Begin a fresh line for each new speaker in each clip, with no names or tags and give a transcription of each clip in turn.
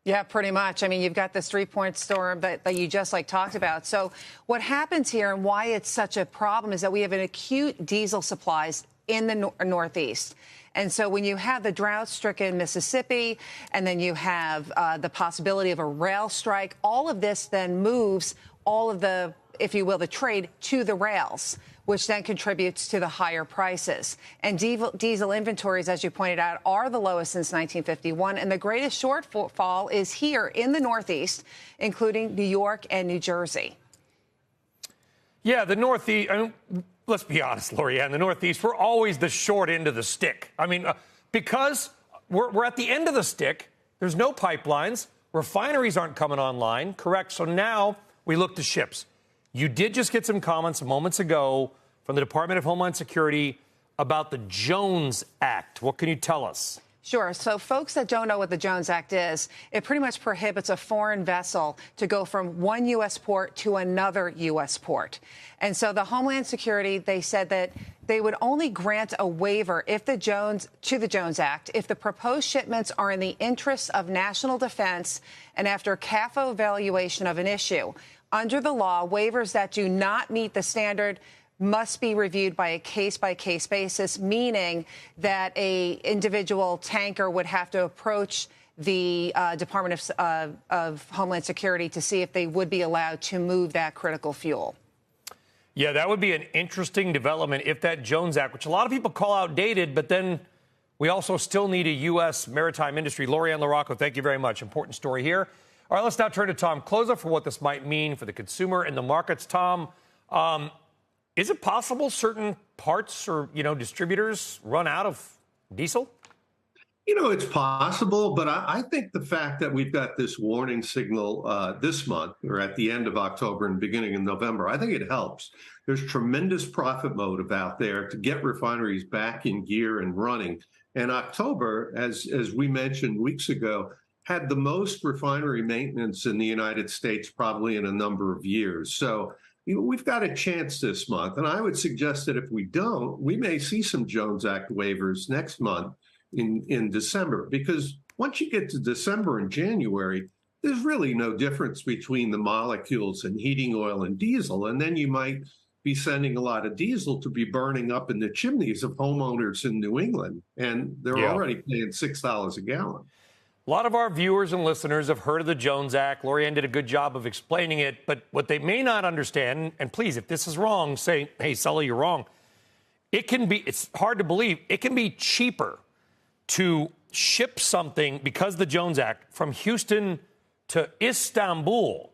Yeah, pretty much. I mean, you've got this 3-point storm that you just talked about. So what happens here and why it's such a problem is that we have an acute diesel supplies in the Northeast. And so when you have the drought-stricken Mississippi and then you have the possibility of a rail strike, all of this then moves all of the, if you will, the trade to the rails, which then contributes to the higher prices. And diesel inventories, as you pointed out, are the lowest since 1951. And the greatest shortfall is here in the Northeast, including New York and New Jersey.
Yeah, the Northeast, I mean, let's be honest, Lorianne, the Northeast, we're always the short end of the stick. I mean, because we're at the end of the stick, there's no pipelines, refineries aren't coming online, correct? So now we look to ships. You did just get some comments moments ago from the Department of Homeland Security about the Jones Act. What can you tell us?
Sure. So folks that don't know what the Jones Act is, it pretty much prohibits a foreign vessel to go from one U.S. port to another U.S. port. And so the Homeland Security, they said that they would only grant a waiver if the Jones Act if the proposed shipments are in the interests of national defense and after CAFO evaluation of an issue. Under the law, waivers that do not meet the standard must be reviewed by a case-by-case basis, meaning that a individual tanker would have to approach the Department of Homeland Security to see if they would be allowed to move that critical fuel.
Yeah, that would be an interesting development if that Jones Act, which a lot of people call outdated, but then we also still need a U.S. maritime industry. Lorianne LaRocco, thank you very much. Important story here. All right, let's now turn to Tom Kloza for what this might mean for the consumer and the markets. Tom, is it possible certain parts or, distributors run out of diesel?
It's possible, but I think the fact that we've got this warning signal this month or at the end of October and beginning of November, I think it helps. There's tremendous profit motive out there to get refineries back in gear and running. And October, as we mentioned weeks ago, had the most refinery maintenance in the United States probably in a number of years. So we've got a chance this month. And I would suggest that if we don't, we may see some Jones Act waivers next month in December, because once you get to December and January, there's really no difference between the molecules in heating oil and diesel. And then you might be sending a lot of diesel to be burning up in the chimneys of homeowners in New England. And they're already paying $6 a gallon.
A lot of our viewers and listeners have heard of the Jones Act. Lorianne did a good job of explaining it. But what they may not understand, and please, if this is wrong, say, hey, Sully, you're wrong. It's hard to believe, it can be cheaper to ship something, because of the Jones Act, from Houston to Istanbul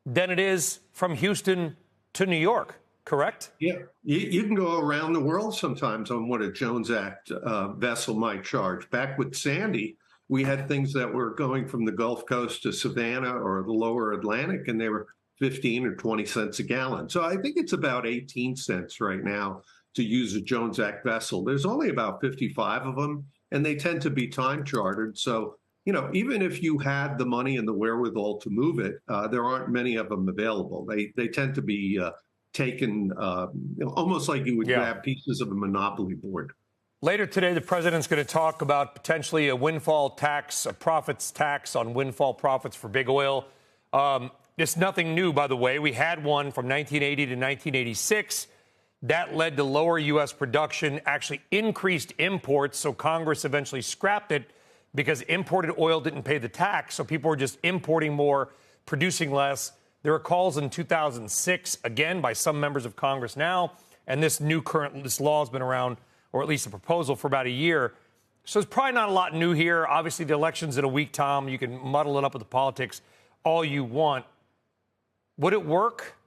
than it is from Houston to New York, correct?
Yeah, you can go around the world sometimes on what a Jones Act vessel might charge. Back with Sandy, we had things that were going from the Gulf Coast to Savannah or the lower Atlantic, and they were 15 or 20 cents a gallon. So I think it's about 18 cents right now to use a Jones Act vessel. There's only about 55 of them, and they tend to be time chartered. So, even if you had the money and the wherewithal to move it, there aren't many of them available. They tend to be taken almost like you would grab pieces of a monopoly board.
Later today, the president's going to talk about potentially a windfall tax, a profits tax on windfall profits for big oil. It's nothing new, by the way. We had one from 1980 to 1986. That led to lower U.S. production, actually increased imports. So Congress eventually scrapped it because imported oil didn't pay the tax. So people were just importing more, producing less. There were calls in 2006, again, by some members of Congress now. And this law has been around, or at least a proposal, for about a year. So there's probably not a lot new here. Obviously, the election's in a week, Tom. You can muddle it up with the politics all you want. Would it work?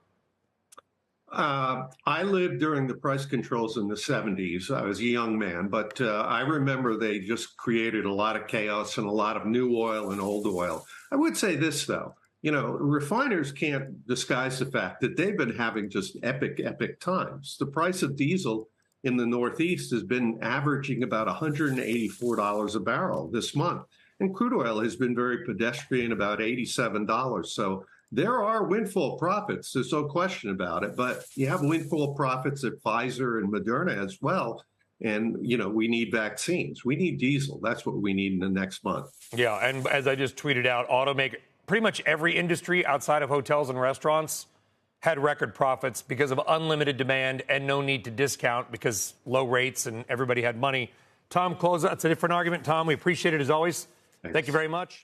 I lived during the price controls in the 70s. I was a young man, but I remember they just created a lot of chaos and a lot of new oil and old oil. I would say this, though. Refiners can't disguise the fact that they've been having just epic times. The price of diesel in the Northeast has been averaging about $184 a barrel this month. And crude oil has been very pedestrian, about $87. So there are windfall profits. There's no question about it. But you have windfall profits at Pfizer and Moderna as well. And, we need vaccines. We need diesel. That's what we need in the next month.
Yeah, and as I just tweeted out, automaker, pretty much every industry outside of hotels and restaurants had record profits because of unlimited demand and no need to discount because low rates and everybody had money. Tom Kloza, that's a different argument. Tom, we appreciate it as always.
Thanks.
Thank you very much.